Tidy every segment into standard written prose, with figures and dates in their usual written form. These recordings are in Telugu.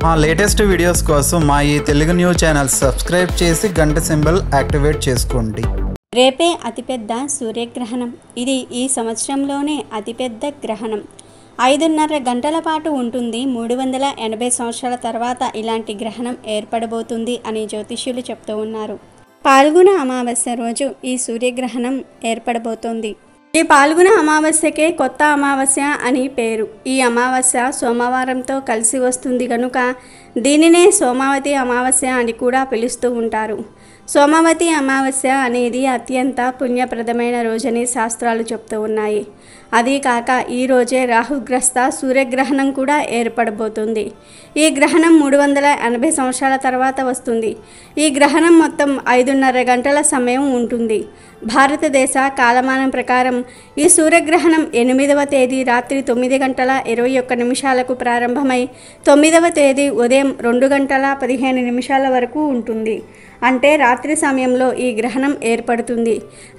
మా లేటెస్ట్ వీడియోస్ కోసం మా ఈ తెలుగు న్యూస్ ఛానల్ సబ్స్క్రైబ్ చేసి గంట సింబల్ యాక్టివేట్ చేసుకోండి. రేపే అతిపెద్ద సూర్యగ్రహణం. ఇది ఈ సంవత్సరంలోనే అతిపెద్ద గ్రహణం. 5:30 గంటల పాటు ఉంటుంది. 380 సంవత్సరాల తర్వాత ఇలాంటి గ్రహణం ఏర్పడబోతుంది అని జ్యోతిష్యులు చెప్తూ ఉన్నారు. పాల్గొన అమావాస్య రోజు ఈ సూర్యగ్రహణం ఏర్పడబోతోంది. ఈ పాల్గొన అమావాస్యకే కొత్త అమావాస్య అని పేరు. ఈ అమావాస్య సోమవారంతో కలిసి వస్తుంది కనుక దీనినే సోమావతి అమావాస్య అని కూడా పిలుస్తూ ఉంటారు. సోమావతి అమావాస్య అనేది అత్యంత పుణ్యప్రదమైన రోజని శాస్త్రాలు చెప్తూ ఉన్నాయి. అదీ కాక ఈ రోజే రాహుగ్రస్త సూర్యగ్రహణం కూడా ఏర్పడబోతుంది. ఈ గ్రహణం 380 సంవత్సరాల తర్వాత వస్తుంది. ఈ గ్రహణం మొత్తం 5:30 గంటల సమయం ఉంటుంది. భారతదేశ కాలమానం ప్రకారం ఈ సూర్యగ్రహణం 8వ తేదీ రాత్రి 9 గంటల 21 నిమిషాలకు ప్రారంభమై 9వ తేదీ ఉదయం 2 గంటల 15 నిమిషాల వరకు ఉంటుంది. అంటే రాత్రి సమయంలో ఈ గ్రహణం ఏర్పడుతుంది.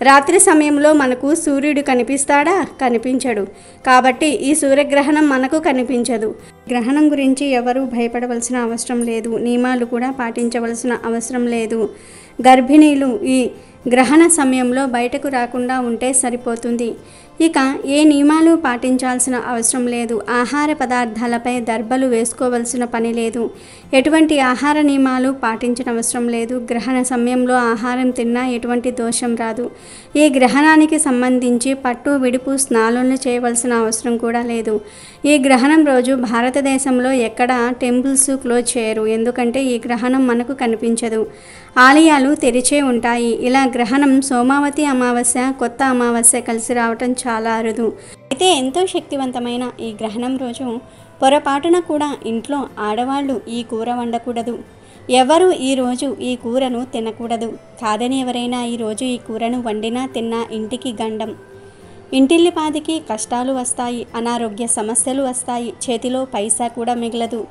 రాత్రి సమయంలో మనకు సూర్యుడు కనిపిస్తాడా? కనిపించడు. కాబట్టి ఈ సూర్యగ్రహణం మనకు కనిపించదు. గ్రహణం గురించి ఎవరూ భయపడవలసిన అవసరం లేదు. నియమాలు కూడా పాటించవలసిన అవసరం లేదు. గర్భిణీలు ఈ గ్రహణ సమయంలో బయటకు రాకుండా ఉంటే సరిపోతుంది. ఇక ఏ నియమాలు పాటించాల్సిన అవసరం లేదు. ఆహార పదార్థాలపై దర్బలు వేసుకోవలసిన పని లేదు. ఎటువంటి ఆహార నియమాలు పాటించనవసరం లేదు. గ్రహణ సమయంలో ఆహారం తిన్నా ఎటువంటి దోషం రాదు. ఈ గ్రహణానికి సంబంధించి పట్టు విడుపు స్నానాలు చేయవలసిన అవసరం కూడా లేదు. ఈ గ్రహణం రోజు భారతదేశంలో ఎక్కడ టెంపుల్స్ క్లోజ్ చేయరు. ఎందుకంటే ఈ గ్రహణం మనకు కనిపించదు. ఆలయాలు తెరిచే ఉంటాయి. ఇలా గ్రహణం సోమావతి అమావాస్య కొత్త అమావాస్య కలిసి రావటం చాలా అరుదు. అయితే ఎంతో శక్తివంతమైన ఈ గ్రహణం రోజు పొరపాటున కూడా ఇంట్లో ఆడవాళ్ళు ఈ కూర వండకూడదు. ఎవరు ఈరోజు ఈ కూరను తినకూడదు. కాదని ఎవరైనా ఈరోజు ఈ కూరను వండినా తిన్నా ఇంటికి గండం. ఇంటిల్లిపాదికి కష్టాలు వస్తాయి. అనారోగ్య సమస్యలు వస్తాయి. చేతిలో పైసా కూడా మిగలదు.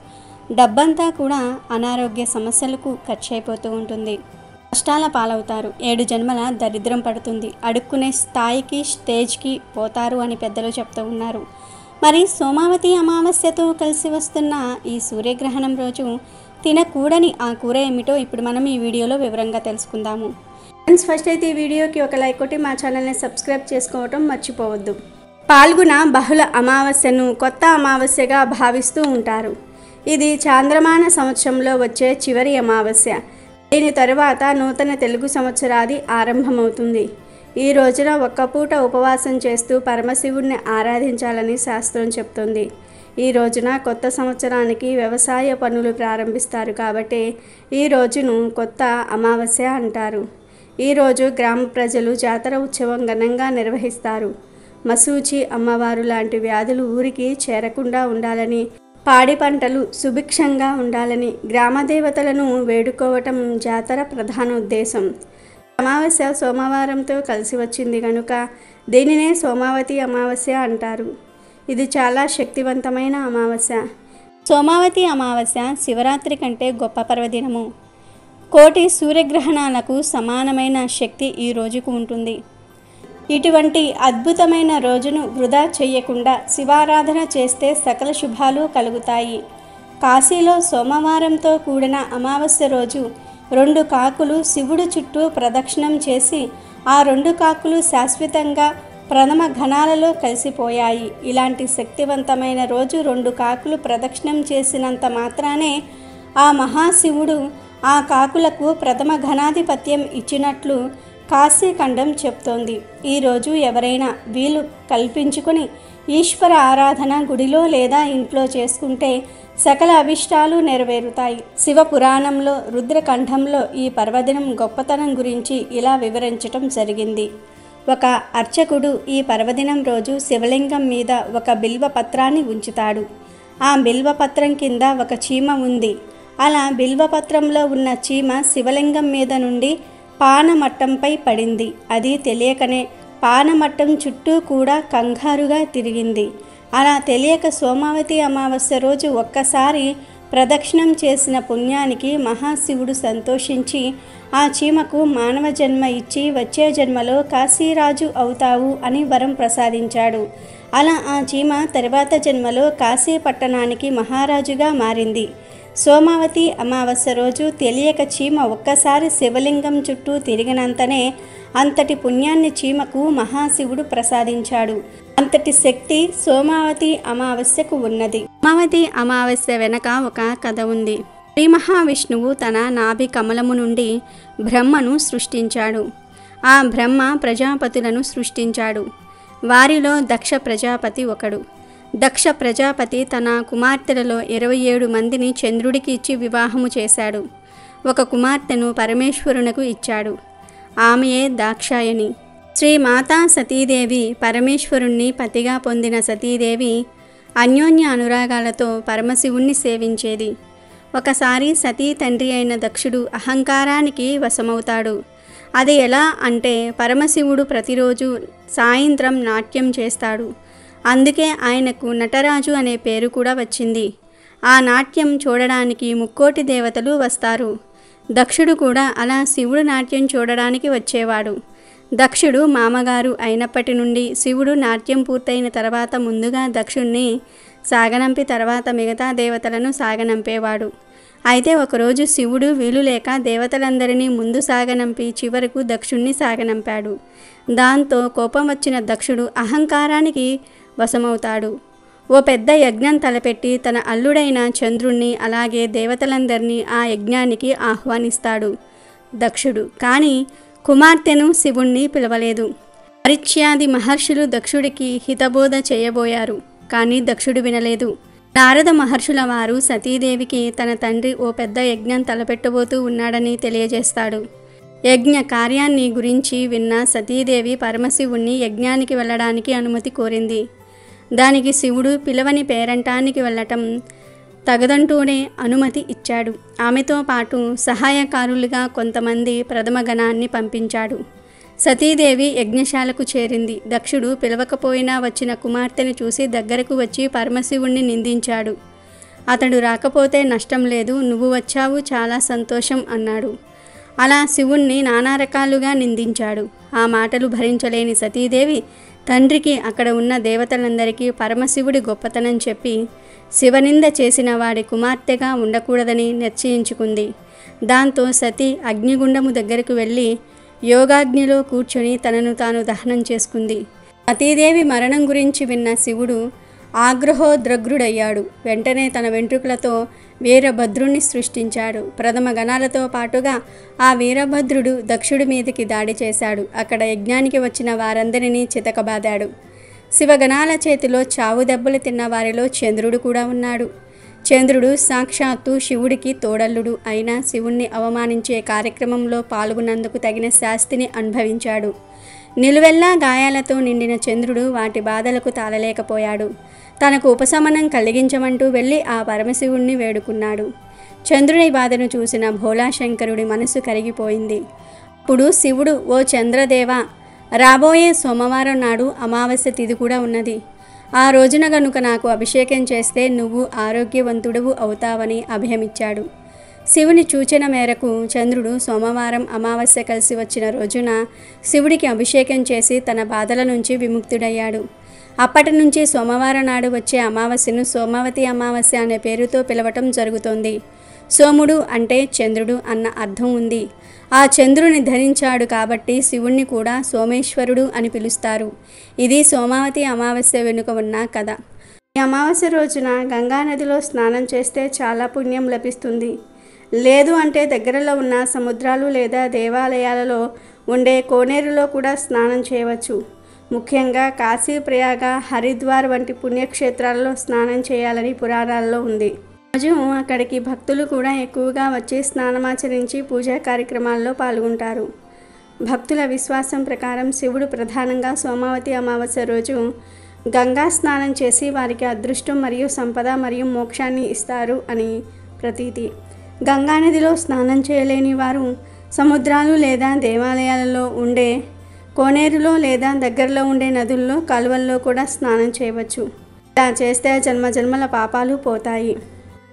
డబ్బంతా కూడా అనారోగ్య సమస్యలకు ఖర్చు అయిపోతూ ఉంటుంది. కష్టాల పాలవుతారు. 7 జన్మల దరిద్రం పడుతుంది. అడుక్కునే స్థాయికి స్టేజ్కి పోతారు అని పెద్దలు చెప్తూ ఉన్నారు. మరి సోమావతి అమావాస్యతో కలిసి వస్తున్న ఈ సూర్యగ్రహణం రోజు తినకూడని ఆ కూర ఏమిటో ఇప్పుడు మనం ఈ వీడియోలో వివరంగా తెలుసుకుందాము. ఫ్రెండ్స్, ఫస్ట్ అయితే ఈ వీడియోకి ఒక లైక్ కొట్టి మా ఛానల్ని సబ్స్క్రైబ్ చేసుకోవటం మర్చిపోవద్దు. పాల్గొన బహుళ అమావాస్యను కొత్త అమావాస్యగా భావిస్తూ ఉంటారు. ఇది చాంద్రమాన సంవత్సరంలో వచ్చే చివరి అమావాస్య. దీని తరువాత నూతన తెలుగు సంవత్సరాది ఆరంభమవుతుంది. ఈ రోజున ఒక్కపూట ఉపవాసం చేస్తూ పరమశివుడిని ఆరాధించాలని శాస్త్రం చెప్తుంది. ఈ రోజున కొత్త సంవత్సరానికి వ్యవసాయ పనులు ప్రారంభిస్తారు కాబట్టి ఈ రోజును కొత్త అమావాస్య అంటారు. ఈరోజు గ్రామ ప్రజలు జాతర ఉత్సవం ఘనంగా నిర్వహిస్తారు. మసూచి అమ్మవారు లాంటి వ్యాధులు ఊరికి చేరకుండా ఉండాలని, పాడి పంటలు సుభిక్షంగా ఉండాలని గ్రామదేవతలను వేడుకోవటం జాతర ప్రధాన ఉద్దేశం. అమావాస్య సోమవారంతో కలిసి వచ్చింది కనుక దీనినే సోమావతి అమావాస్య అంటారు. ఇది చాలా శక్తివంతమైన అమావాస్య. సోమావతి అమావాస్య శివరాత్రి కంటే గొప్ప పర్వదినము. కోటి సూర్యగ్రహణాలకు సమానమైన శక్తి ఈ రోజుకు ఉంటుంది. ఇటువంటి అద్భుతమైన రోజును వృధా చేయకుండా శివారాధన చేస్తే సకల శుభాలు కలుగుతాయి. కాశీలో సోమవారంతో కూడిన అమావాస్య రోజు 2 కాకులు శివుడు చుట్టూ ప్రదక్షిణం చేసి ఆ 2 కాకులు శాశ్వతంగా ప్రథమ ఘనాలలో కలిసిపోయాయి. ఇలాంటి శక్తివంతమైన రోజు 2 కాకులు ప్రదక్షిణం చేసినంత మాత్రానే ఆ మహాశివుడు ఆ కాకులకు ప్రథమ ఘనాధిపత్యం ఇచ్చినట్లు కాశీఖండం చెప్తోంది. ఈరోజు ఎవరైనా వీలు కల్పించుకొని ఈశ్వర ఆరాధన గుడిలో లేదా ఇంట్లో చేసుకుంటే సకల అభిష్టాలు నెరవేరుతాయి. శివ పురాణంలో రుద్రకంఠంలో ఈ పర్వదినం గొప్పతనం గురించి ఇలా వివరించటం జరిగింది. ఒక అర్చకుడు ఈ పర్వదినం రోజు శివలింగం మీద ఒక బిల్వ పత్రాన్ని ఉంచుతాడు. ఆ బిల్వపత్రం కింద ఒక చీమ ఉంది. అలా బిల్వపత్రంలో ఉన్న చీమ శివలింగం మీద నుండి పానమట్టంపై పడింది. అది తెలియకనే పానమట్టం చుట్టూ కూడా కంగారుగా తిరిగింది. అలా తెలియక సోమావతి అమావాస్య రోజు ఒక్కసారి ప్రదక్షిణం చేసిన పుణ్యానికి మహాశివుడు సంతోషించి ఆ చీమకు మానవ జన్మ ఇచ్చి వచ్చే జన్మలో కాశీరాజు అవుతావు అని వరం ప్రసాదించాడు. అలా ఆ చీమ తర్వాత జన్మలో కాశీ పట్టణానికి మహారాజుగా మారింది. సోమావతి అమావాస్య రోజు తెలియక చీమ ఒక్కసారి శివలింగం చుట్టూ తిరిగినంతనే అంతటి పుణ్యాన్ని చీమకు మహాశివుడు ప్రసాదించాడు. అంతటి శక్తి సోమావతి అమావాస్యకు ఉన్నది. సోమావతి అమావాస్య వెనక ఒక కథ ఉంది. శ్రీ మహావిష్ణువు తన నాభి కమలము నుండి బ్రహ్మను సృష్టించాడు. ఆ బ్రహ్మ ప్రజాపతులను సృష్టించాడు. వారిలో దక్ష ప్రజాపతి ఒకడు. దక్ష ప్రజాపతి తన కుమార్తెలలో 27 మందిని చంద్రుడికి ఇచ్చి వివాహము చేశాడు. ఒక కుమార్తెను పరమేశ్వరునకు ఇచ్చాడు. ఆమెయే దాక్షాయణి. శ్రీ మాతా సతీదేవి పరమేశ్వరుణ్ణి పతిగా పొందిన సతీదేవి అన్యోన్య అనురాగాలతో పరమశివుణ్ణి సేవించేది. ఒకసారి సతీ తండ్రి అయిన దక్షుడు అహంకారానికి వశమవుతాడు. అది ఎలా అంటే పరమశివుడు ప్రతిరోజు సాయంత్రం నాట్యం చేస్తాడు. అందుకే ఆయనకు నటరాజు అనే పేరు కూడా వచ్చింది. ఆ నాట్యం చూడడానికి ముక్కోటి దేవతలు వస్తారు. దక్షుడు కూడా అలా శివుడు నాట్యం చూడడానికి వచ్చేవాడు. దక్షుడు మామగారు అయినప్పటి నుండి శివుడు నాట్యం పూర్తయిన తర్వాత ముందుగా దక్షుణ్ణి సాగనంపి తర్వాత మిగతా దేవతలను సాగనంపేవాడు. అయితే ఒకరోజు శివుడు వీలు లేక దేవతలందరినీ ముందు సాగనంపి చివరకు దక్షుణ్ణి సాగనంపాడు. దాంతో కోపం వచ్చిన దక్షుడు అహంకారానికి వశమవుతాడు. ఓ పెద్ద యజ్ఞం తలపెట్టి తన అల్లుడైన చంద్రుణ్ణి అలాగే దేవతలందరినీ ఆ యజ్ఞానికి ఆహ్వానిస్తాడు దక్షుడు. కానీ కుమార్తెను శివుణ్ణి పిలవలేదు. పరీక్ష్యాది మహర్షులు దక్షుడికి హితబోధ చేయబోయారు. కానీ దక్షుడు వినలేదు. నారద మహర్షుల వారు సతీదేవికి తన తండ్రి ఓ పెద్ద యజ్ఞం తలపెట్టబోతూ ఉన్నాడని తెలియజేస్తాడు. యజ్ఞ కార్యాన్ని గురించి విన్న సతీదేవి పరమశివుణ్ణి యజ్ఞానికి వెళ్ళడానికి అనుమతి కోరింది. దానికి శివుడు పిలవని పేరంటానికి వెళ్ళటం తగదంటూనే అనుమతి ఇచ్చాడు. ఆమెతో పాటు సహాయకారులుగా కొంతమంది ప్రథమగణాన్ని పంపించాడు. సతీదేవి యజ్ఞశాలకు చేరింది. దక్షుడు పిలవకపోయినా వచ్చిన కుమార్తెను చూసి దగ్గరకు వచ్చి పరమశివుణ్ణి నిందించాడు. అతడు రాకపోతే నష్టం లేదు, నువ్వు వచ్చావు, చాలా సంతోషం అన్నాడు. అలా శివుణ్ణి నానా రకాలుగా నిందించాడు. ఆ మాటలు భరించలేని సతీదేవి తండ్రికి అక్కడ ఉన్న దేవతలందరికీ పరమశివుడి గొప్పతనం చెప్పి శివనింద చేసిన వాడి కుమార్తెగా ఉండకూడదని నిశ్చయించుకుంది. దాంతో సతీ అగ్నిగుండము దగ్గరకు వెళ్ళి యోగాగ్నిలో కూర్చొని తనను తాను దహనం చేసుకుంది. సతీదేవి మరణం గురించి విన్న శివుడు ఆగ్రహోద్రగ్రుడయ్యాడు. వెంటనే తన వెంట్రుకలతో వీరభద్రుణ్ణి సృష్టించాడు. ప్రథమ గణాలతో పాటుగా ఆ వీరభద్రుడు దక్షుడి మీదకి దాడి చేశాడు. అక్కడ యజ్ఞానికి వచ్చిన వారందరినీ చితకబాదాడు. శివగణాల చేతిలో చావు దెబ్బలు తిన్న వారిలో చంద్రుడు కూడా ఉన్నాడు. చంద్రుడు సాక్షాత్తు శివుడికి తోడల్లుడు అయినా శివుణ్ణి అవమానించే కార్యక్రమంలో పాల్గొన్నందుకు తగిన శాస్తిని అనుభవించాడు. నిలువెల్లా గాయాలతో నిండిన చంద్రుడు వాటి బాధలకు తాళలేకపోయాడు. తనకు ఉపశమనం కలిగించమంటూ వెళ్ళి ఆ పరమశివుణ్ణి వేడుకున్నాడు. చంద్రుని బాధను చూసిన భోళాశంకరుడి మనసు కరిగిపోయింది. అప్పుడు శివుడు, ఓ చంద్రదేవా, రాబోయే సోమవారం నాడు అమావాస్య తిథి కూడా ఉన్నది. ఆ రోజున గనుక నాకు అభిషేకం చేస్తే నువ్వు ఆరోగ్యవంతుడవు అవుతావని అభయమిచ్చాడు. శివుని సూచన మేరకు చంద్రుడు సోమవారం అమావాస్య కలిసి వచ్చిన రోజున శివుడికి అభిషేకం చేసి తన బాధల నుంచి విముక్తుడయ్యాడు. అప్పటి నుంచి సోమవారం నాడు వచ్చే అమావాస్యను సోమావతి అమావాస్య అనే పేరుతో పిలవటం జరుగుతోంది. సోముడు అంటే చంద్రుడు అన్న అర్థం ఉంది. ఆ చంద్రుని ధరించాడు కాబట్టి శివుణ్ణి కూడా సోమేశ్వరుడు అని పిలుస్తారు. ఇది సోమావతి అమావాస్య వెనుక ఉన్న కథ. ఈ అమావాస్య రోజున గంగానదిలో స్నానం చేస్తే చాలా పుణ్యం లభిస్తుంది. లేదు అంటే దగ్గరలో ఉన్న సముద్రాలు లేదా దేవాలయాలలో ఉండే కోనేరులో కూడా స్నానం చేయవచ్చు. ముఖ్యంగా కాశీ, ప్రయాగ, హరిద్వార్ వంటి పుణ్యక్షేత్రాలలో స్నానం చేయాలని పురాణాల్లో ఉంది. రోజు అక్కడికి భక్తులు కూడా ఎక్కువగా వచ్చి స్నానమాచరించి పూజా కార్యక్రమాల్లో పాల్గొంటారు. భక్తుల విశ్వాసం ప్రకారం శివుడు ప్రధానంగా సోమావతి అమావాస్య రోజు గంగా స్నానం చేసి వారికి అదృష్టం మరియు సంపద మరియు మోక్షాన్ని ఇస్తారు అని ప్రతీతి. గంగానదిలో స్నానం చేయలేని వారు సముద్రాలు లేదా దేవాలయాలలో ఉండే కోనేరులో లేదా దగ్గరలో ఉండే నదుల్లో, కాలువల్లో కూడా స్నానం చేయవచ్చు. ఇలా చేస్తే జన్మజన్మల పాపాలు పోతాయి.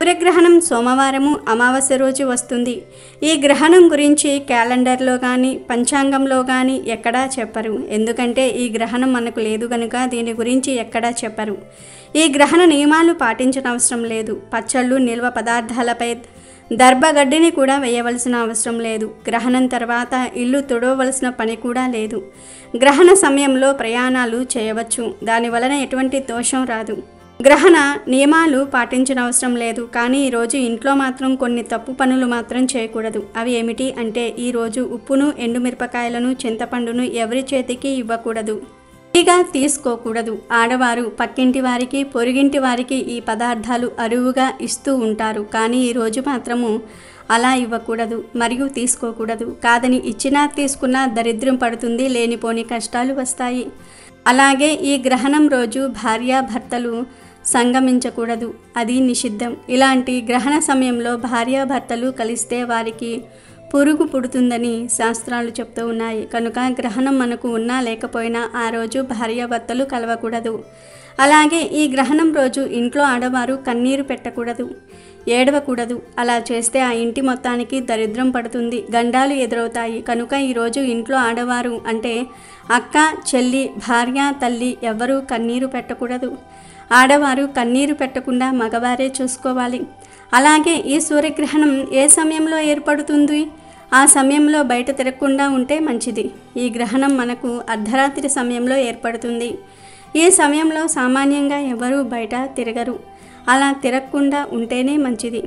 సూర్యగ్రహణం సోమవారము అమావాస్య రోజు వస్తుంది. ఈ గ్రహణం గురించి క్యాలెండర్లో కానీ పంచాంగంలో కానీ ఎక్కడా చెప్పరు. ఎందుకంటే ఈ గ్రహణం మనకు లేదు కనుక దీని గురించి ఎక్కడా చెప్పరు. ఈ గ్రహణ నియమాలు పాటించనవసరం లేదు. పచ్చళ్ళు నిల్వ పదార్థాలపై దర్భగడ్డిని కూడా వేయవలసిన అవసరం లేదు. గ్రహణం తర్వాత ఇల్లు తుడవలసిన పని కూడా లేదు. గ్రహణ సమయంలో ప్రయాణాలు చేయవచ్చు. దానివలన ఎటువంటి దోషం రాదు. గ్రహణ నియమాలు పాటించనవసరం లేదు. కానీ ఈరోజు ఇంట్లో మాత్రం కొన్ని తప్పు పనులు మాత్రం చేయకూడదు. అవి ఏమిటి అంటే ఈరోజు ఉప్పును, ఎండుమిరపకాయలను, చింతపండును ఎవరి చేతికి ఇవ్వకూడదు. ఫ్రీగా తీసుకోకూడదు. ఆడవారు పక్కింటి వారికి, పొరుగింటి వారికి ఈ పదార్థాలు అరువుగా ఇస్తూ ఉంటారు. కానీ ఈరోజు మాత్రము అలా ఇవ్వకూడదు మరియు తీసుకోకూడదు. కాదని ఇచ్చినా తీసుకున్నా దరిద్రం పడుతుంది, లేనిపోని కష్టాలు వస్తాయి. అలాగే ఈ గ్రహణం రోజు భార్యాభర్తలు సంగమించకూడదు. అది నిషిద్ధం. ఇలాంటి గ్రహణ సమయంలో భార్యాభర్తలు కలిస్తే వారికి పురుగు పుడుతుందని శాస్త్రాలు చెప్తూ ఉన్నాయి. కనుక గ్రహణం మనకు ఉన్నా లేకపోయినా ఆ రోజు భార్యాభర్తలు కలవకూడదు. అలాగే ఈ గ్రహణం రోజు ఇంట్లో ఆడవారు కన్నీరు పెట్టకూడదు, ఏడవకూడదు. అలా చేస్తే ఆ ఇంటి మొత్తానికి దరిద్రం పడుతుంది, గండాలు ఎదురవుతాయి. కనుక ఈరోజు ఇంట్లో ఆడవారు అంటే అక్క, చెల్లి, భార్య, తల్లి ఎవ్వరూ కన్నీరు పెట్టకూడదు. ఆడవారు కన్నీరు పెట్టకుండా మగవారే చూసుకోవాలి. అలాగే ఈ సూర్యగ్రహణం ఏ సమయంలో ఏర్పడుతుంది? ఆ సమయంలో బయట తిరగకుండా ఉంటే మంచిది. ఈ గ్రహణం మనకు అర్ధరాత్రి సమయంలో ఏర్పడుతుంది. ఈ సమయంలో సామాన్యంగా ఎవరూ బయట తిరగరు. అలా తిరగకుండా ఉంటేనే మంచిది.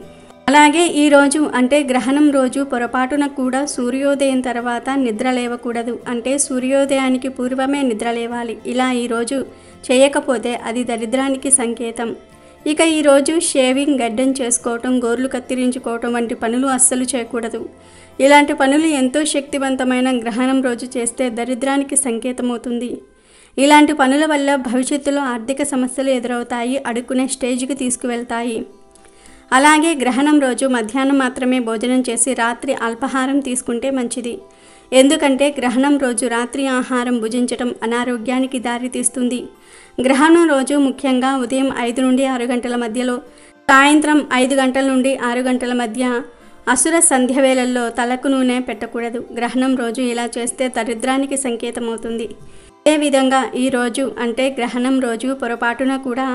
అలాగే ఈరోజు అంటే గ్రహణం రోజు పొరపాటున కూడా సూర్యోదయం తర్వాత నిద్ర లేవకూడదు. అంటే సూర్యోదయానికి పూర్వమే నిద్ర లేవాలి. ఇలా ఈరోజు చేయకపోతే అది దరిద్రానికి సంకేతం. ఇక ఈరోజు షేవింగ్, గడ్డం చేసుకోవటం, గోర్లు కత్తిరించుకోవటం వంటి పనులు అస్సలు చేయకూడదు. ఇలాంటి పనులు ఎంతో శక్తివంతమైన గ్రహణం రోజు చేస్తే దరిద్రానికి సంకేతమవుతుంది. ఇలాంటి పనుల వల్ల భవిష్యత్తులో ఆర్థిక సమస్యలు ఎదురవుతాయి, అడుక్కునే స్టేజ్కి తీసుకువెళ్తాయి. అలాగే గ్రహణం రోజు మధ్యాహ్నం మాత్రమే భోజనం చేసి రాత్రి అల్పాహారం తీసుకుంటే మంచిది. ఎందుకంటే గ్రహణం రోజు రాత్రి ఆహారం భుజించటం అనారోగ్యానికి దారితీస్తుంది. గ్రహణం రోజు ముఖ్యంగా ఉదయం 5 నుండి 6 గంటల మధ్యలో, సాయంత్రం 5 గంటల నుండి 6 గంటల మధ్య అసుర సంధ్య వేళల్లో తలకు నూనె పెట్టకూడదు. గ్రహణం రోజు ఇలా చేస్తే దరిద్రానికి సంకేతమవుతుంది. అదేవిధంగా ఈరోజు అంటే గ్రహణం రోజు పొరపాటున కూడా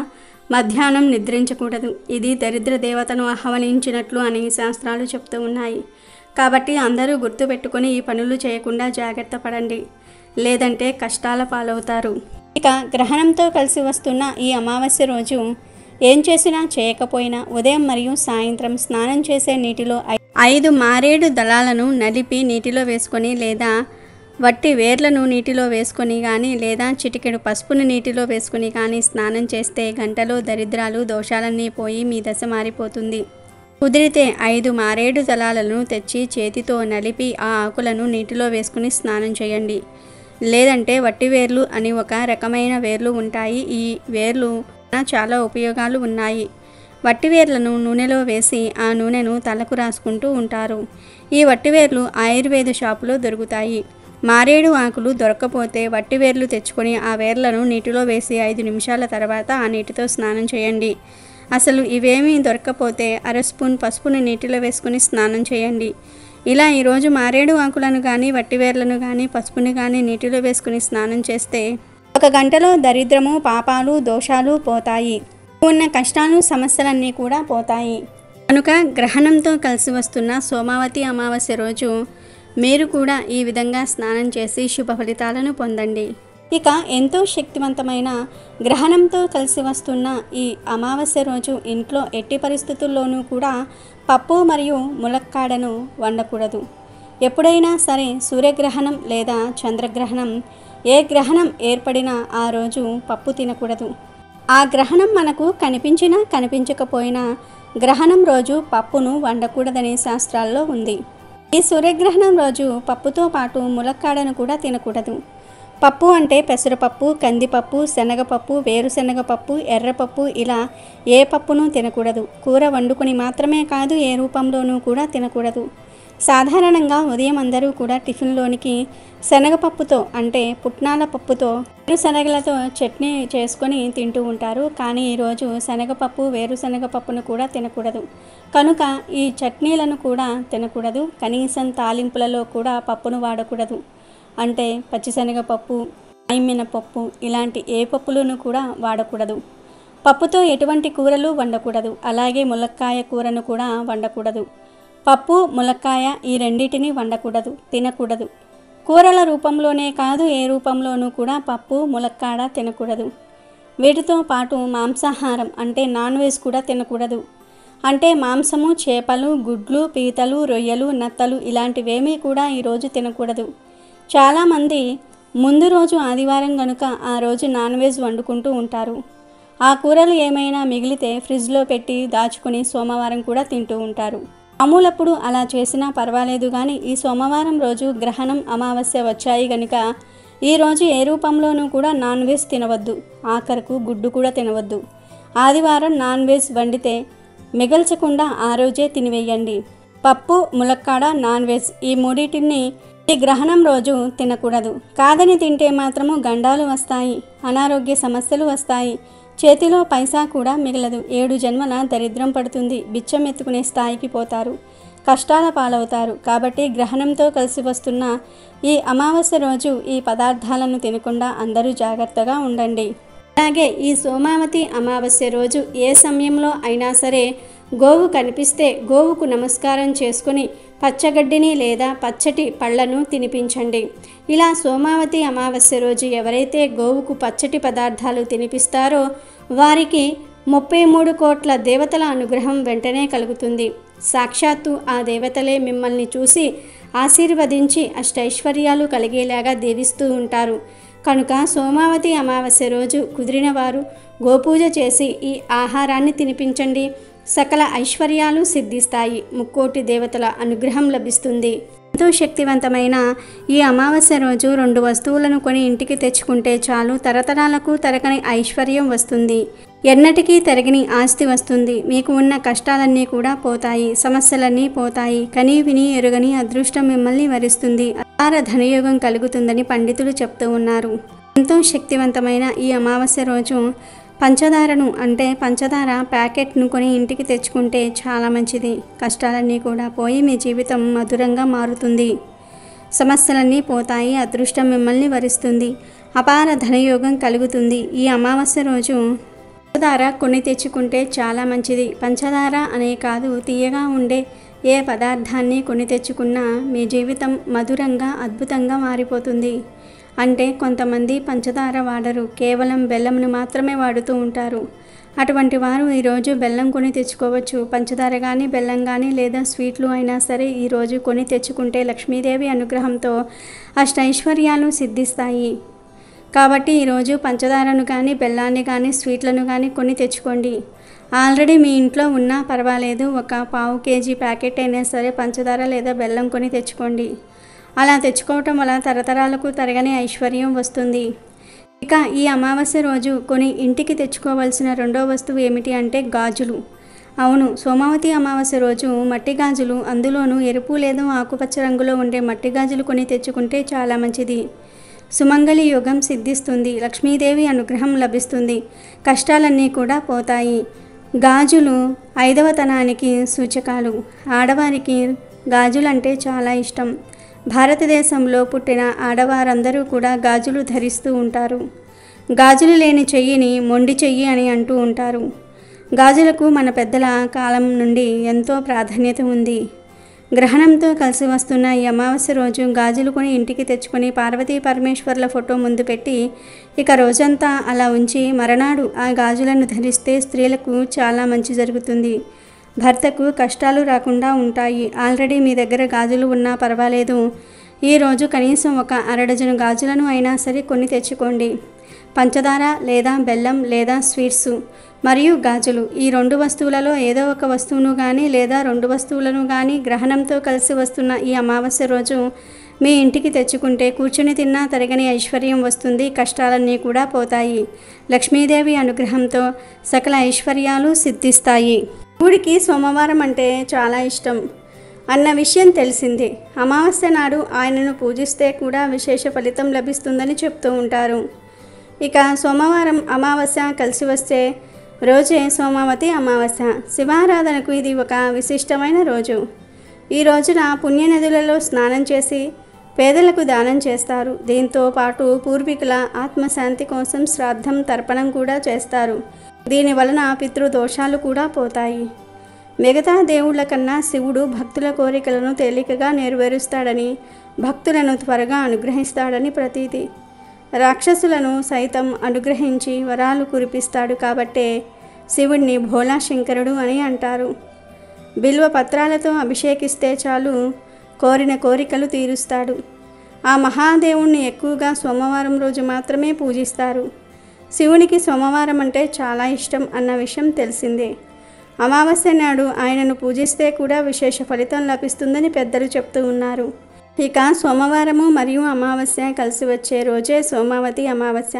మధ్యాహ్నం నిద్రించకూడదు. ఇది దరిద్ర దేవతను ఆహ్వానించినట్లు అని శాస్త్రాలు చెప్తూ ఉన్నాయి. కాబట్టి అందరూ గుర్తుపెట్టుకొని ఈ పనులు చేయకుండా జాగ్రత్త పడండి, లేదంటే కష్టాల పాలవుతారు. ఇక గ్రహణంతో కలిసి వస్తున్న ఈ అమావాస్య రోజు ఏం చేసినా చేయకపోయినా ఉదయం మరియు సాయంత్రం స్నానం చేసే నీటిలో 5 మారేడు దళాలను నలిపి నీటిలో వేసుకొని లేదా వట్టి వేర్లను నీటిలో వేసుకొని కానీ లేదా చిటికెడు పసుపును నీటిలో వేసుకొని కానీ స్నానం చేస్తే గంటలో దరిద్రాలు, దోషాలన్నీ పోయి మీ దశ మారిపోతుంది. కుదిరితే 5 మారేడు దళాలను తెచ్చి చేతితో నలిపి ఆ ఆకులను నీటిలో వేసుకుని స్నానం చేయండి. లేదంటే వట్టి వేర్లు అని ఒక రకమైన వేర్లు ఉంటాయి. ఈ వేర్లు చాలా ఉపయోగాలు ఉన్నాయి. వట్టి వేర్లను నూనెలో వేసి ఆ నూనెను తలకు రాసుకుంటూ ఉంటారు. ఈ వట్టి వేర్లు ఆయుర్వేద షాపులో దొరుకుతాయి. మారేడు ఆకులు దొరక్కపోతే వట్టి వేర్లు తెచ్చుకొని ఆ వేర్లను నీటిలో వేసి 5 నిమిషాల తర్వాత ఆ నీటితో స్నానం చేయండి. అసలు ఇవేమీ దొరక్కపోతే 1/2 స్పూన్ పసుపును నీటిలో వేసుకుని స్నానం చేయండి. ఇలా ఈరోజు మారేడు ఆకులను కానీ వట్టి వేర్లను కానీ పసుపుని కానీ నీటిలో వేసుకుని స్నానం చేస్తే 1 గంటలో దరిద్రము, పాపాలు, దోషాలు పోతాయి. ఉన్న కష్టాలు, సమస్యలన్నీ కూడా పోతాయి. కనుక గ్రహణంతో కలిసి వస్తున్న సోమావతి అమావాస్య రోజు మీరు కూడా ఈ విధంగా స్నానం చేసి శుభ ఫలితాలను పొందండి. ఇక ఎంతో శక్తివంతమైన గ్రహణంతో కలిసి వస్తున్న ఈ అమావాస్య రోజు ఇంట్లో ఎట్టి పరిస్థితుల్లోనూ కూడా పప్పు మరియు ములక్కాడను వండకూడదు. ఎప్పుడైనా సరే సూర్యగ్రహణం లేదా చంద్రగ్రహణం ఏ గ్రహణం ఏర్పడినా ఆ రోజు పప్పు తినకూడదు. ఆ గ్రహణం మనకు కనిపించినా కనిపించకపోయినా గ్రహణం రోజు పప్పును వండకూడదని శాస్త్రాల్లో ఉంది. ఈ సూర్యగ్రహణం రోజు పప్పుతో పాటు ములక్కాడను కూడా తినకూడదు. పప్పు అంటే పెసరపప్పు, కందిపప్పు, శనగపప్పు, వేరుశనగపప్పు, ఎర్రపప్పు ఇలా ఏ పప్పును తినకూడదు. కూర వండుకొని మాత్రమే కాదు ఏ రూపంలోనూ కూడా తినకూడదు. సాధారణంగా ఉదయం అందరూ కూడా టిఫిన్లోనికి శనగపప్పుతో అంటే పుట్నాల పప్పుతో వేరుశనగలతో చట్నీ చేసుకొని తింటూ ఉంటారు. కానీ ఈరోజు శనగపప్పు వేరుశనగపప్పును కూడా తినకూడదు. కనుక ఈ చట్నీలను కూడా తినకూడదు. కనీసం తాలింపులలో కూడా పప్పును వాడకూడదు. అంటే పచ్చిశనగపప్పు, మినపప్పు ఇలాంటి ఏ పప్పులను కూడా వాడకూడదు. పప్పుతో ఎటువంటి కూరలు వండకూడదు. అలాగే ములక్కాయ కూరను కూడా వండకూడదు. పప్పు ములక్కాయ ఈ రెండింటిని వండకూడదు, తినకూడదు. కూరల రూపంలోనే కాదు ఏ రూపంలోనూ కూడా పప్పు ములక్కాడ తినకూడదు. వీటితో పాటు మాంసాహారం అంటే నాన్ వెజ్ కూడా తినకూడదు. అంటే మాంసము, చేపలు, గుడ్లు, పీతలు, రొయ్యలు, నత్తలు ఇలాంటివేమీ కూడా ఈరోజు తినకూడదు. చాలామంది ముందు రోజు ఆదివారం కనుక ఆ రోజు నాన్ వెజ్ వండుకుంటూ ఉంటారు. ఆ కూరలు ఏమైనా మిగిలితే ఫ్రిడ్జ్లో పెట్టి దాచుకుని సోమవారం కూడా తింటూ ఉంటారు. మామూలప్పుడు అలా చేసినా పర్వాలేదు, కానీ ఈ సోమవారం రోజు గ్రహణం, అమావాస్య వచ్చాయి కనుక ఈరోజు ఏ రూపంలోనూ కూడా నాన్ వెజ్ తినవద్దు. ఆఖరకు గుడ్డు కూడా తినవద్దు. ఆదివారం నాన్ వెజ్ వండితే మిగల్చకుండా ఆ రోజే తినివేయండి. పప్పు, ములక్కాడ, నాన్ వెజ్ ఈ మూడింటిని ఈ గ్రహణం రోజు తినకూడదు. కాదని తింటే మాత్రము గండాలు వస్తాయి, అనారోగ్య సమస్యలు వస్తాయి, చేతిలో పైసా కూడా మిగలదు, 7 జన్మల దరిద్రం పడుతుంది, బిచ్చం ఎత్తుకునే స్థాయికి పోతారు, కష్టాల పాలవుతారు. కాబట్టి గ్రహణంతో కలిసి వస్తున్న ఈ అమావాస్య రోజు ఈ పదార్థాలను తినకుండా అందరూ జాగ్రత్తగా ఉండండి. అలాగే ఈ సోమావతి అమావాస్య రోజు ఏ సమయంలో అయినా సరే గోవు కనిపిస్తే గోవుకు నమస్కారం చేసుకుని పచ్చగడ్డిని లేదా పచ్చటి పళ్ళను తినిపించండి. ఇలా సోమావతి అమావాస్య రోజు ఎవరైతే గోవుకు పచ్చటి పదార్థాలు తినిపిస్తారో వారికి 33 కోట్ల దేవతల అనుగ్రహం వెంటనే కలుగుతుంది. సాక్షాత్తు ఆ దేవతలే మిమ్మల్ని చూసి ఆశీర్వదించి అష్టైశ్వర్యాలు కలిగేలాగా దీవిస్తూ ఉంటారు. కనుక సోమావతి అమావాస్య రోజు కుదిరిన వారు గోపూజ చేసి ఈ ఆహారాన్ని తినిపించండి. సకల ఐశ్వర్యాలు సిద్ధిస్తాయి. 3 కోటి దేవతల అనుగ్రహం లభిస్తుంది. ఎంతో శక్తివంతమైన ఈ అమావాస్య రోజు 2 వస్తువులను కొని ఇంటికి తెచ్చుకుంటే చాలు, తరతరాలకు తరగని ఐశ్వర్యం వస్తుంది. ఎన్నటికీ తరగని ఆస్తి వస్తుంది. మీకు ఉన్న కష్టాలన్నీ కూడా పోతాయి, సమస్యలన్నీ పోతాయి. కని విని ఎరుగని అదృష్టం మిమ్మల్ని వరిస్తుంది. అపార ధనయోగం కలుగుతుందని పండితులు చెప్తూ ఉన్నారు. ఎంతో శక్తివంతమైన ఈ అమావాస్య రోజు పంచదారను అంటే పంచదార ప్యాకెట్ను కొని ఇంటికి తెచ్చుకుంటే చాలా మంచిది. కష్టాలన్నీ కూడా పోయి మీ జీవితం మధురంగా మారుతుంది. సమస్యలన్నీ పోతాయి, అదృష్టం మిమ్మల్ని వరిస్తుంది, అపార ధనయోగం కలుగుతుంది. ఈ అమావాస్య రోజు పంచదార కొని తెచ్చుకుంటే చాలా మంచిది. పంచదార అనే కాదు, తీయగా ఉండే ఏ పదార్థాన్ని కొని తెచ్చుకున్నా మీ జీవితం మధురంగా అద్భుతంగా మారిపోతుంది. అంటే కొంతమంది పంచదార వాడరు, కేవలం బెల్లంను మాత్రమే వాడుతూ ఉంటారు. అటువంటి వారు ఈరోజు బెల్లం కొని తెచ్చుకోవచ్చు. పంచదార కానీ బెల్లం కానీ లేదా స్వీట్లు అయినా సరే ఈరోజు కొని తెచ్చుకుంటే లక్ష్మీదేవి అనుగ్రహంతో అష్టైశ్వర్యాలు సిద్ధిస్తాయి. కాబట్టి ఈరోజు పంచదారను కానీ బెల్లాన్ని కానీ స్వీట్లను కానీ కొని తెచ్చుకోండి. ఆల్రెడీ మీ ఇంట్లో ఉన్నా పర్వాలేదు, ఒక పావు కేజీ ప్యాకెట్ అయినా సరే పంచదార లేదా బెల్లం కొని తెచ్చుకోండి. అలా తెచ్చుకోవటం వల్ల తరతరాలకు తరగని ఐశ్వర్యం వస్తుంది. ఇక ఈ అమావాస్య రోజు కొని ఇంటికి తెచ్చుకోవాల్సిన 2వ వస్తువు ఏమిటి అంటే గాజులు. అవును, సోమావతి అమావాస్య రోజు మట్టి గాజులు, అందులోనూ ఎరుపు లేదా ఆకుపచ్చ రంగులో ఉండే మట్టి గాజులు కొని తెచ్చుకుంటే చాలా మంచిది. సుమంగళి యోగం సిద్ధిస్తుంది, లక్ష్మీదేవి అనుగ్రహం లభిస్తుంది, కష్టాలన్నీ కూడా పోతాయి. గాజులు 5వతనానికి సూచకాలు. ఆడవారికి గాజులంటే చాలా ఇష్టం. భారతదేశంలో పుట్టిన ఆడవారందరూ కూడా గాజులు ధరిస్తూ ఉంటారు. గాజులు లేని చెయ్యిని మొండి చెయ్యి అని అంటూ ఉంటారు. గాజులకు మన పెద్దల కాలం నుండి ఎంతో ప్రాధాన్యత ఉంది. గ్రహణంతో కలిసి వస్తున్న ఈ అమావాస్య రోజు గాజులు కొని ఇంటికి తెచ్చుకొని పార్వతీ పరమేశ్వర్ల ఫోటో ముందు పెట్టి ఇక రోజంతా అలా ఉంచి మరనాడు ఆ గాజులను ధరిస్తే స్త్రీలకు చాలా మంచి జరుగుతుంది. భర్తకు కష్టాలు రాకుండా ఉంటాయి. ఆల్రెడీ మీ దగ్గర గాజులు ఉన్నా పర్వాలేదు, ఈరోజు కనీసం ఒక 1/2 డజను గాజులను అయినా సరే కొని తెచ్చుకోండి. పంచదార లేదా బెల్లం లేదా స్వీట్స్ మరియు గాజులు ఈ 2 వస్తువులలో ఏదో ఒక వస్తువును కానీ లేదా 2 వస్తువులను కానీ గ్రహణంతో కలిసి వస్తున్న ఈ అమావాస్య రోజు మీ ఇంటికి తెచ్చుకుంటే కూర్చుని తిన్నా తరగని ఐశ్వర్యం వస్తుంది. కష్టాలన్నీ కూడా పోతాయి. లక్ష్మీదేవి అనుగ్రహంతో సకల ఐశ్వర్యాలు సిద్ధిస్తాయి. శివుడికి సోమవారం అంటే చాలా ఇష్టం. అన్న విషయం తెలిసిందే. అమావాస్య నాడు ఆయనను పూజిస్తే కూడా విశేష ఫలితం లభిస్తుందని చెప్తూ ఉంటారు. ఇక సోమవారం అమావాస్య కలిసి వస్తే రోజే సోమావతి అమావాస్య. శివారాధనకు ఇది ఒక విశిష్టమైన రోజు. ఈ రోజున పుణ్యనదులలో స్నానం చేసి పేదలకు దానం చేస్తారు. దీంతో పాటు పూర్వీకుల ఆత్మశాంతి కోసం శ్రాద్ధం తర్పణం కూడా చేస్తారు. దీని వలన పితృదోషాలు కూడా పోతాయి. మిగతా దేవుళ్ల కన్నా శివుడు భక్తుల కోరికలను తేలికగా నెరవేరుస్తాడని, భక్తులను త్వరగా అనుగ్రహిస్తాడని ప్రతీతి. రాక్షసులను సైతం అనుగ్రహించి వరాలు కురిపిస్తాడు కాబట్టే శివుడిని భోళాశంకరుడు అని అంటారు. బిల్వ పత్రాలతో అభిషేకిస్తే చాలు కోరిన కోరికలు తీరుస్తాడు. ఆ మహాదేవుణ్ణి ఎక్కువగా సోమవారం రోజు మాత్రమే పూజిస్తారు. శివునికి సోమవారం అంటే చాలా ఇష్టం అన్న విషయం తెలిసిందే. అమావాస్య నాడు ఆయనను పూజిస్తే కూడా విశేష ఫలితం లభిస్తుందని పెద్దలు చెప్తూ ఉన్నారు. ఇక సోమవారము మరియు అమావాస్య కలిసి వచ్చే రోజే సోమావతి అమావాస్య.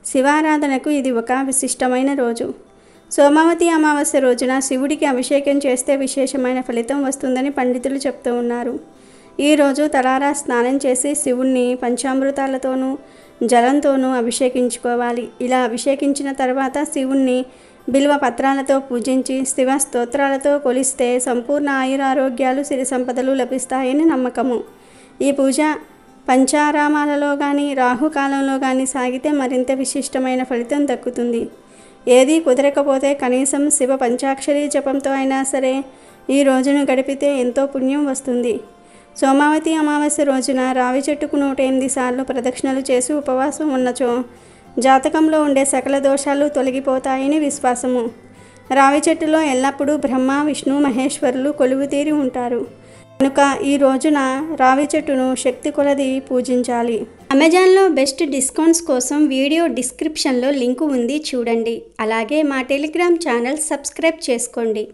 శివారాధనకు ఇది ఒక విశిష్టమైన రోజు. సోమావతి అమావాస్య రోజున శివుడికి అభిషేకం చేస్తే విశేషమైన ఫలితం వస్తుందని పండితులు చెప్తూ ఉన్నారు. ఈరోజు తలారా స్నానం చేసి శివుణ్ణి పంచామృతాలతోనూ జలంతోనూ అభిషేకించుకోవాలి. ఇలా అభిషేకించిన తర్వాత శివుణ్ణి బిల్వ పత్రాలతో పూజించి శివ స్తోత్రాలతో కొలిస్తే సంపూర్ణ ఆయురారోగ్యాలు సిరి సంపదలు లభిస్తాయని నమ్మకము. ఈ పూజ పంచారామాలలో కానీ రాహుకాలంలో కానీ సాగితే మరింత విశిష్టమైన ఫలితం దక్కుతుంది. ఏదీ కుదరకపోతే కనీసం శివ పంచాక్షరి జపంతో అయినా సరే ఈ రోజును గడిపితే ఎంతో పుణ్యం వస్తుంది. సోమావతి అమావాస్య రోజున రావి చెట్టుకు 108 సార్లు ప్రదక్షిణలు చేసి ఉపవాసం ఉన్నచో జాతకంలో ఉండే సకల దోషాలు తొలగిపోతాయని విశ్వాసము. రావి చెట్టులో ఎల్లప్పుడూ బ్రహ్మ విష్ణు మహేశ్వరులు కొలువుతీరి ఉంటారు కనుక ఈ రోజున రావి చెట్టును శక్తి కొలది పూజించాలి. అమెజాన్లో బెస్ట్ డిస్కౌంట్స్ కోసం వీడియో డిస్క్రిప్షన్లో లింకు ఉంది, చూడండి. అలాగే మా టెలిగ్రామ్ ఛానల్ సబ్స్క్రైబ్ చేసుకోండి.